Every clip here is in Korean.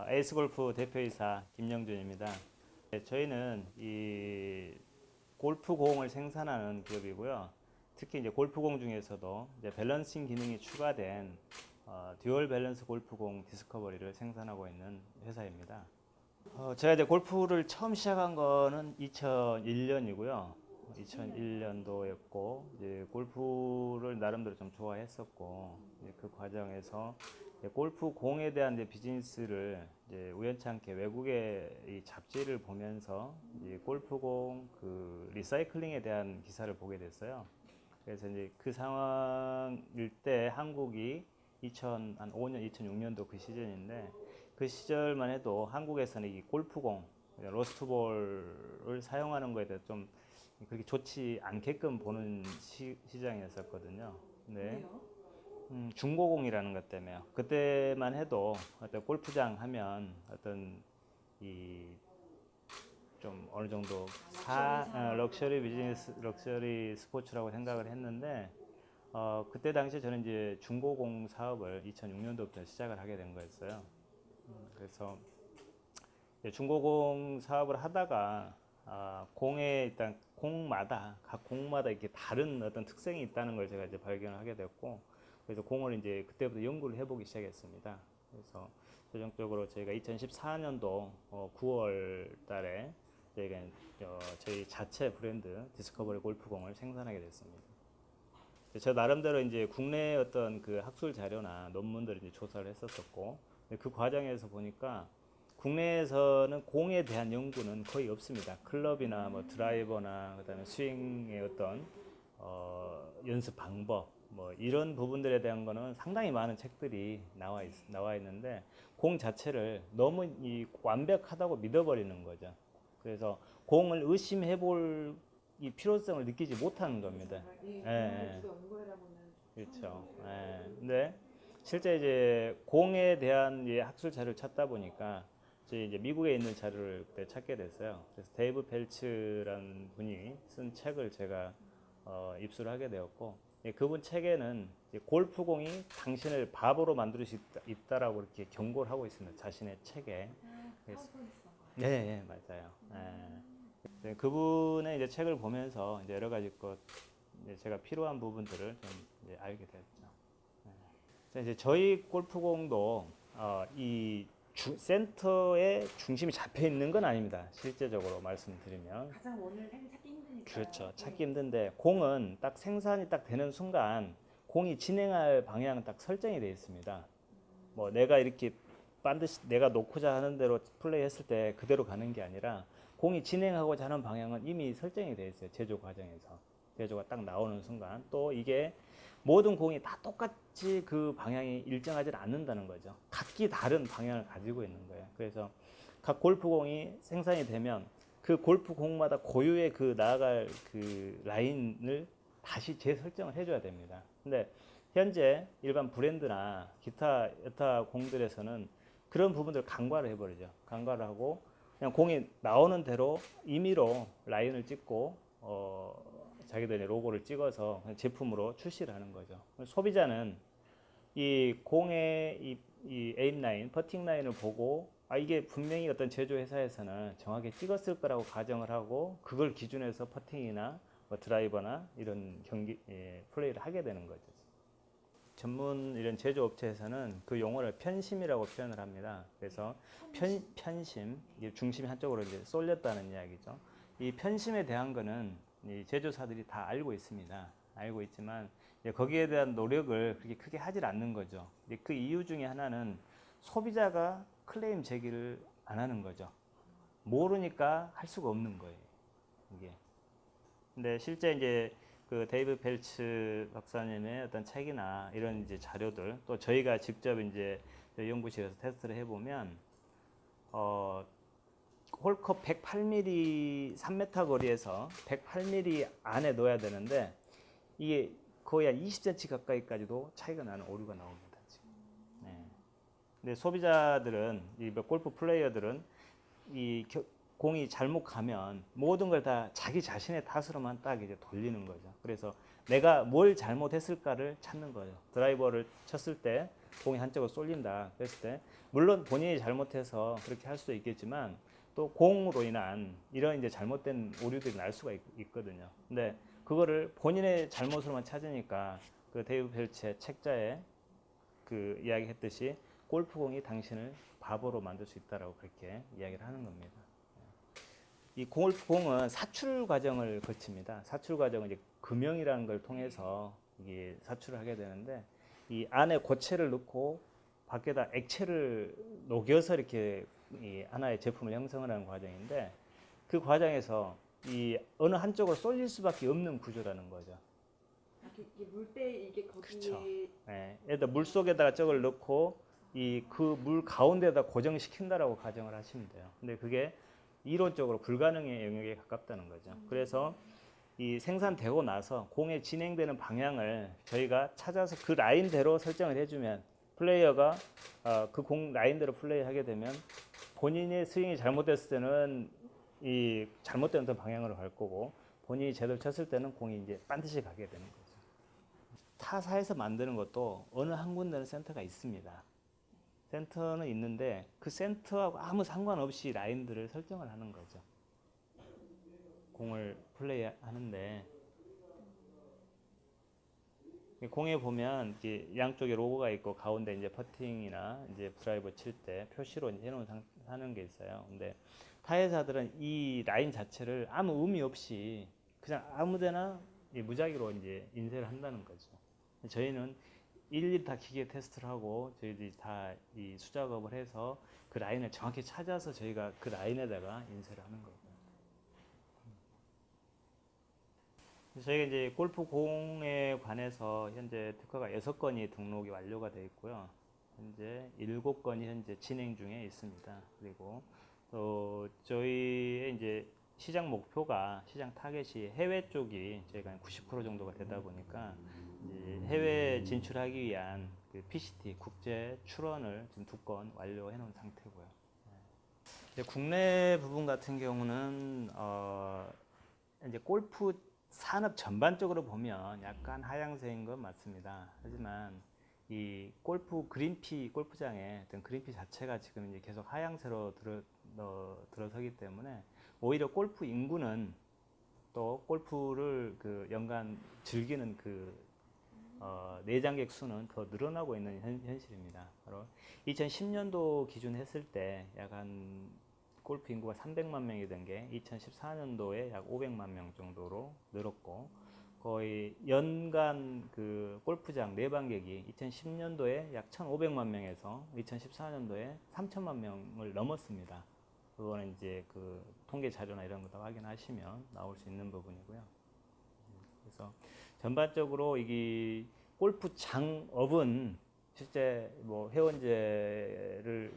에이스골프 대표이사 김영준입니다. 네, 저희는 이 골프공을 생산하는 기업이고요. 특히 이제 골프공 중에서도 이제 밸런싱 기능이 추가된 듀얼 밸런스 골프공 디스커버리를 생산하고 있는 회사입니다. 제가 이제 골프를 처음 시작한 거는 2001년이고요. 2001년도였고, 이제 골프를 나름대로 좀 좋아했었고, 이제 그 과정에서 이제 골프 공에 대한 이제 비즈니스를 이제 우연찮게 외국의 이 잡지를 보면서 이제 골프공 그 리사이클링에 대한 기사를 보게 됐어요. 그래서 이제 그 상황일 때 한국이 2005년, 2006년도 그 시즌인데 그 시절만 해도 한국에서는 이 골프공, 로스트볼을 사용하는 거에 대해서 좀 그렇게 좋지 않게끔 보는 시장이었었거든요. 네. 중고공이라는 것 때문에요. 그때만 해도 어떤 골프장 하면 어떤 이 좀 어느 정도 럭셔리 비즈니스, 럭셔리 스포츠라고 생각을 했는데 그때 당시에 저는 이제 중고공 사업을 2006년도부터 시작을 하게 된 거였어요. 그래서 중고공 사업을 하다가 공에 일단 각 공마다 이렇게 다른 어떤 특성이 있다는 걸 제가 이제 발견을 하게 됐고, 그래서 공을 이제 그때부터 연구를 해보기 시작했습니다. 그래서 최종적으로 저희가 2014년도 9월 달에 저희가 저희 자체 브랜드 디스커버리 골프공을 생산하게 됐습니다. 저 나름대로 이제 국내 어떤 그 학술 자료나 논문들을 이제 조사를 했었었고, 그 과정에서 보니까 국내에서는 공에 대한 연구는 거의 없습니다. 클럽이나 뭐 드라이버나 그다음에 스윙의 어떤 연습 방법 뭐 이런 부분들에 대한 거는 상당히 많은 책들이 나와 있는데 공 자체를 너무 이 완벽하다고 믿어버리는 거죠. 그래서 공을 의심해 볼 이 필요성을 느끼지 못하는 겁니다. 예, 그렇죠. 예. 근데 실제 이제 공에 대한 학술 자료를 찾다 보니까 저희 이제 미국에 있는 자료를 그때 찾게 됐어요. 그래서 데이브 펠츠라는 분이 쓴 책을 제가 입수를 하게 되었고, 그분 책에는 골프공이 당신을 바보로 만들 수 있다라고 이렇게 경고를 하고 있습니다. 자신의 책에. 그래서, 네, 네, 맞아요. 네, 그분의 이제 책을 보면서 이제 여러 가지 것 제가 필요한 부분들을 좀 이제 알게 됐죠. 네. 이제 저희 골프공도 이 센터에 중심이 잡혀 있는 건 아닙니다. 실제적으로 말씀드리면. 가장 원을 찾기 힘드니까. 그렇죠. 찾기 힘든데 공은 딱 생산이 딱 되는 순간 공이 진행할 방향은 딱 설정이 되어 있습니다. 뭐 내가 이렇게 반드시 내가 놓고자 하는 대로 플레이했을 때 그대로 가는 게 아니라 공이 진행하고자 하는 방향은 이미 설정이 되어 있어요. 제조 과정에서. 제조가 딱 나오는 순간 또 이게 모든 공이 다 똑같이 그 방향이 일정하지 않는다는 거죠. 각기 다른 방향을 가지고 있는 거예요. 그래서 각 골프공이 생산이 되면 그 골프공마다 고유의 그 나아갈 그 라인을 다시 재설정을 해줘야 됩니다. 근데 현재 일반 브랜드나 기타 여타 공들에서는 그런 부분들을 간과를 해버리죠. 간과를 하고 그냥 공이 나오는 대로 임의로 라인을 찍고 자기들의 로고를 찍어서 제품으로 출시를 하는 거죠. 소비자는 이 공의 이 에임 라인, 퍼팅 라인을 보고 이게 분명히 어떤 제조 회사에서는 정확히 찍었을 거라고 가정을 하고 그걸 기준해서 퍼팅이나 뭐 드라이버나 이런 플레이를 하게 되는 거죠. 전문 이런 제조업체에서는 그 용어를 편심이라고 표현을 합니다. 그래서 편심, 중심이 한쪽으로 이제 쏠렸다는 이야기죠. 이 편심에 대한 거는 이 제조사들이 다 알고 있습니다. 알고 있지만 거기에 대한 노력을 그렇게 크게 하질 않는 거죠. 그 이유 중에 하나는 소비자가 클레임 제기를 안 하는 거죠. 모르니까 할 수가 없는 거예요. 이게. 근데 실제 이제 그 데이브 펠츠 박사님의 어떤 책이나 이런 이제 자료들 또 저희가 직접 이제 연구실에서 테스트를 해보면 홀컵 108mm 3m 거리에서 108mm 안에 넣어야 되는데 이게 거의 한 20cm 가까이까지도 차이가 나는 오류가 나옵니다. 지금. 네. 근데 소비자들은 이 골프 플레이어들은 이 공이 잘못 가면 모든 걸 다 자기 자신의 탓으로만 딱 이제 돌리는 거죠. 그래서 내가 뭘 잘못했을까를 찾는 거예요. 드라이버를 쳤을 때 공이 한쪽으로 쏠린다 그랬을 때 물론 본인이 잘못해서 그렇게 할 수도 있겠지만 또 공으로 인한 이런 이제 잘못된 오류들이 날 수가 있거든요. 근데 그거를 본인의 잘못으로만 찾으니까 그 데이브 펠츠의 책자에 그 이야기했듯이 골프공이 당신을 바보로 만들 수 있다라고 그렇게 이야기를 하는 겁니다. 이 골프공은 사출 과정을 거칩니다. 사출 과정은 이제 금형이라는 걸 통해서 이게 사출을 하게 되는데 이 안에 고체를 넣고 밖에다 액체를 녹여서 이렇게 이 하나의 제품을 형성을 하는 과정인데 그 과정에서 이 어느 한쪽으로 쏠릴 수밖에 없는 구조라는 거죠. 이게 물때 이게 거기에 그쵸. 네. 일단 물 속에다가 저걸 넣고 이 그 물 가운데다 고정시킨다라고 가정을 하시면 돼요. 근데 그게 이론적으로 불가능의 영역에 가깝다는 거죠. 그래서 이 생산되고 나서 공에 진행되는 방향을 저희가 찾아서 그 라인대로 설정을 해주면 플레이어가 그 공 라인대로 플레이하게 되면 본인의 스윙이 잘못됐을 때는 이 잘못된 어떤 방향으로 갈 거고 본인이 제대로 쳤을 때는 공이 이제 반드시 가게 되는 거죠. 타사에서 만드는 것도 어느 한 군데는 센터가 있습니다. 센터는 있는데 그 센터하고 아무 상관없이 라인들을 설정을 하는 거죠. 공을 플레이하는데 공에 보면 이제 양쪽에 로고가 있고 가운데 이제 퍼팅이나 이제 드라이버 칠 때 표시로 이제 해놓은 하는 게 있어요. 근데 타회사들은 이 라인 자체를 아무 의미 없이 그냥 아무데나 무작위로 이제 인쇄를 한다는 거죠. 저희는 일일이 다 기계 테스트를 하고 저희들이 다 이 수작업을 해서 그 라인을 정확히 찾아서 저희가 그 라인에다가 인쇄를 하는 거예요. 저희가 이제 골프 공에 관해서 현재 특허가 6건이 등록이 완료가 되어 있고요. 현재 7건이 현재 진행 중에 있습니다. 그리고 또 저희의 이제 시장 목표가 시장 타겟이 해외 쪽이 저희가 90% 정도가 되다 보니까 이제 해외 진출하기 위한 그 PCT 국제 출원을 지금 2건 완료해 놓은 상태고요. 이제 국내 부분 같은 경우는 이제 골프 산업 전반적으로 보면 약간 하향세인 건 맞습니다. 하지만 이 골프 그린피 골프장의 어떤 그린피 자체가 지금 이제 계속 하향세로 들어서기 때문에 오히려 골프 인구는 또 골프를 그 연간 즐기는 그 내장객 수는 더 늘어나고 있는 현실입니다. 바로 2010년도 기준 했을 때 약 한 골프 인구가 300만 명이 된 게 2014년도에 약 500만 명 정도로 늘었고 거의 연간 그 골프장 내방객이 2010년도에 약 1,500만 명에서 2014년도에 3천만 명을 넘었습니다. 그거는 이제 그 통계 자료나 이런 거 다 확인하시면 나올 수 있는 부분이고요. 그래서 전반적으로 이게 골프 장업은 실제 뭐 회원제를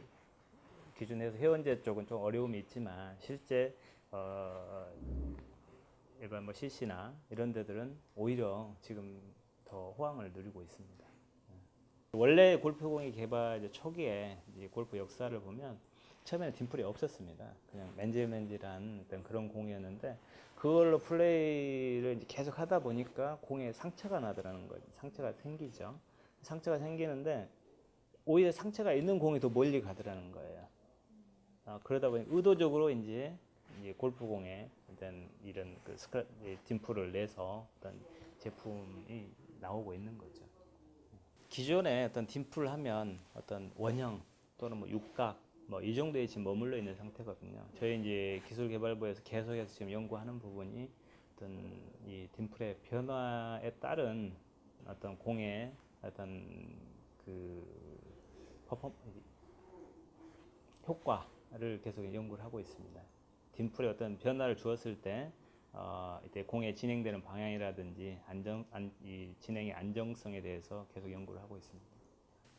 기준해서 회원제 쪽은 좀 어려움이 있지만 실제 일반 뭐 CC나 이런 데들은 오히려 지금 더 호황을 누리고 있습니다. 원래 골프공이 개발 초기에 이제 골프 역사를 보면 처음에는 딤플이 없었습니다. 그냥 맨질맨질한 어떤 그런 공이었는데 그걸로 플레이를 이제 계속 하다 보니까 공에 상처가 나더라는 거죠. 상처가 생기죠. 상처가 생기는데 오히려 상처가 있는 공이 더 멀리 가더라는 거예요. 그러다 보니 의도적으로 이제 골프공에 어떤 이런 그 딤플을 내서 어떤 제품이 나오고 있는 거죠. 기존에 어떤 딤플을 하면 어떤 원형 또는 뭐 육각 뭐 이 정도에 지금 머물러 있는 상태거든요. 저희 이제 기술개발부에서 계속해서 지금 연구하는 부분이 어떤 이 딤플의 변화에 따른 어떤 공의 어떤 그 효과를 계속 연구를 하고 있습니다. 딤플에 어떤 변화를 주었을 때 이때 공에 진행되는 방향이라든지 이 진행의 안정성에 대해서 계속 연구를 하고 있습니다.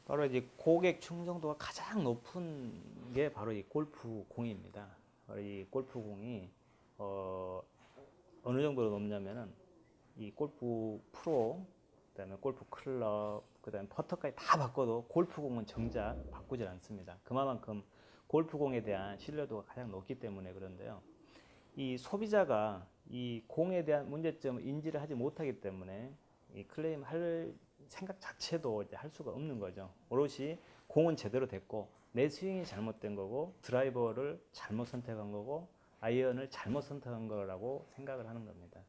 바로 이제 고객 충성도가 가장 높은 게 바로 이 골프 공입니다. 바로 이 골프 공이 어느 정도로 높냐면은 이 골프 프로, 그다음에 골프 클럽, 그다음에 퍼터까지 다 바꿔도 골프 공은 정작 바꾸질 않습니다. 그만큼 골프 공에 대한 신뢰도가 가장 높기 때문에 그런데요. 이 소비자가 이 공에 대한 문제점을 인지를 하지 못하기 때문에 이 클레임 할 생각 자체도 이제 할 수가 없는 거죠. 오롯이 공은 제대로 됐고 내 스윙이 잘못된 거고 드라이버를 잘못 선택한 거고 아이언을 잘못 선택한 거라고 생각을 하는 겁니다.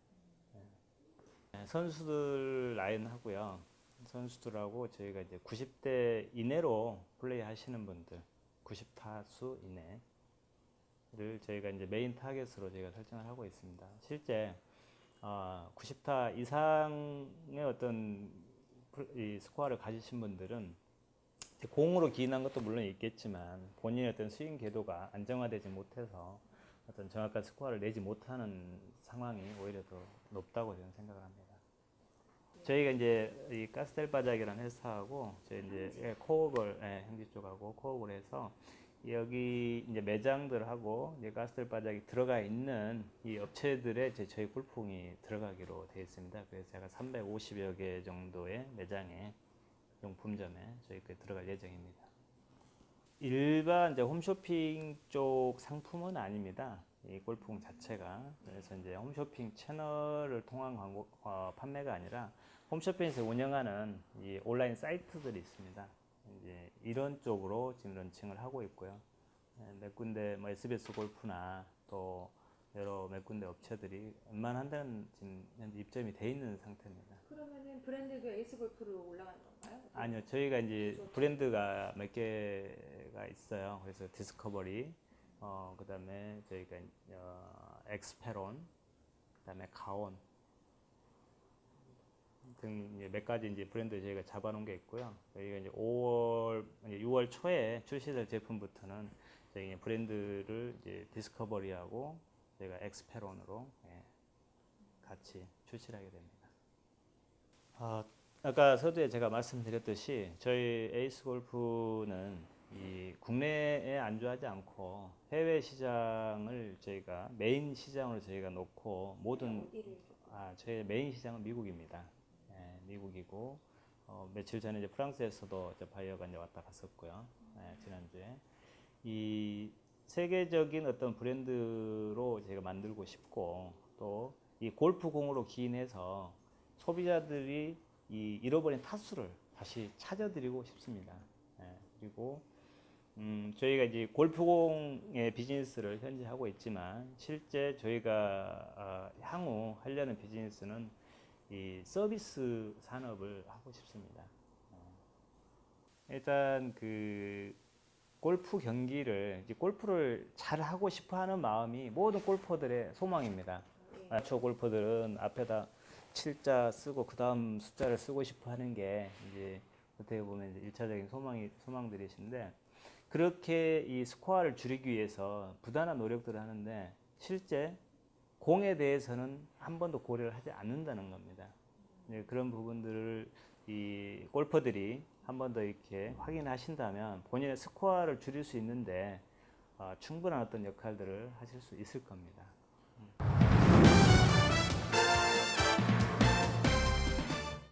선수들 라인 하고요. 선수들하고 저희가 이제 90대 이내로 플레이 하시는 분들, 90타수 이내를 저희가 이제 메인 타겟으로 저희가 설정을 하고 있습니다. 실제 90타 이상의 어떤 이 스코어를 가지신 분들은 공으로 기인한 것도 물론 있겠지만 본인의 어떤 스윙 궤도가 안정화되지 못해서 어떤 정확한 스코어를 내지 못하는 상황이 오히려 더 높다고 저는 생각을 합니다. 저희가 이제 이 가스텔 바작이라는 회사하고 저희 이제 코옥을 현지 쪽하고 코옥을 해서 여기 이제 매장들하고 이제 가스텔 바작이 들어가 있는 이 업체들의 이제 저희 골프공이 들어가기로 되어 있습니다. 그래서 제가 350여 개 정도의 매장에 용품점에 저희 그 들어갈 예정입니다. 일반 이제 홈쇼핑 쪽 상품은 아닙니다. 이 골프공 자체가. 그래서 이제 홈쇼핑 채널을 통한 광고 판매가 아니라 홈쇼핑에서 운영하는 이 온라인 사이트들이 있습니다. 이제 이런 쪽으로 지금 런칭을 하고 있고요. 몇 군데 뭐 SBS 골프나 또 여러 몇 군데 업체들이 웬만한 데는 지금 현재 입점이 돼 있는 상태입니다. 그러면은 브랜드도 에이스 골프로 올라가는 건가요? 아니요, 저희가 이제 브랜드가 몇 개가 있어요. 그래서 디스커버리, 그다음에 저희가 엑스페론, 그다음에 가온 등 이제 몇 가지 이제 브랜드 저희가 잡아놓은 게 있고요. 저희가 이제 6월 초에 출시될 제품부터는 저희 브랜드를 이제 디스커버리하고 저희가 엑스페론으로 같이 출시를 하게 됩니다. 아까 서두에 제가 말씀드렸듯이 저희 에이스 골프는 이 국내에 안주하지 않고 해외 시장을 저희가 메인 시장으로 저희가 놓고 모든 저희 메인 시장은 미국입니다. 미국이고 며칠 전에 이제 프랑스에서도 바이어가 이제 왔다 갔었고요. 지난주에 이 세계적인 어떤 브랜드로 저희가 만들고 싶고 또 이 골프공으로 기인해서 소비자들이 이 잃어버린 타수를 다시 찾아드리고 싶습니다. 그리고 저희가 이제 골프공의 비즈니스를 현재 하고 있지만 실제 저희가 향후 하려는 비즈니스는 이 서비스 산업을 하고 싶습니다. 일단 그 골프 경기를 이제 골프를 잘 하고 싶어하는 마음이 모든 골퍼들의 소망입니다. 아마추어 골퍼들은 앞에다 7자 쓰고 그 다음 숫자를 쓰고 싶어 하는 게 이제 어떻게 보면 이제 1차적인 소망들이신데 그렇게 이 스코어를 줄이기 위해서 부단한 노력들을 하는데 실제 공에 대해서는 한 번도 고려를 하지 않는다는 겁니다. 그런 부분들을 이 골퍼들이 한 번 더 이렇게 확인하신다면 본인의 스코어를 줄일 수 있는데 충분한 어떤 역할들을 하실 수 있을 겁니다.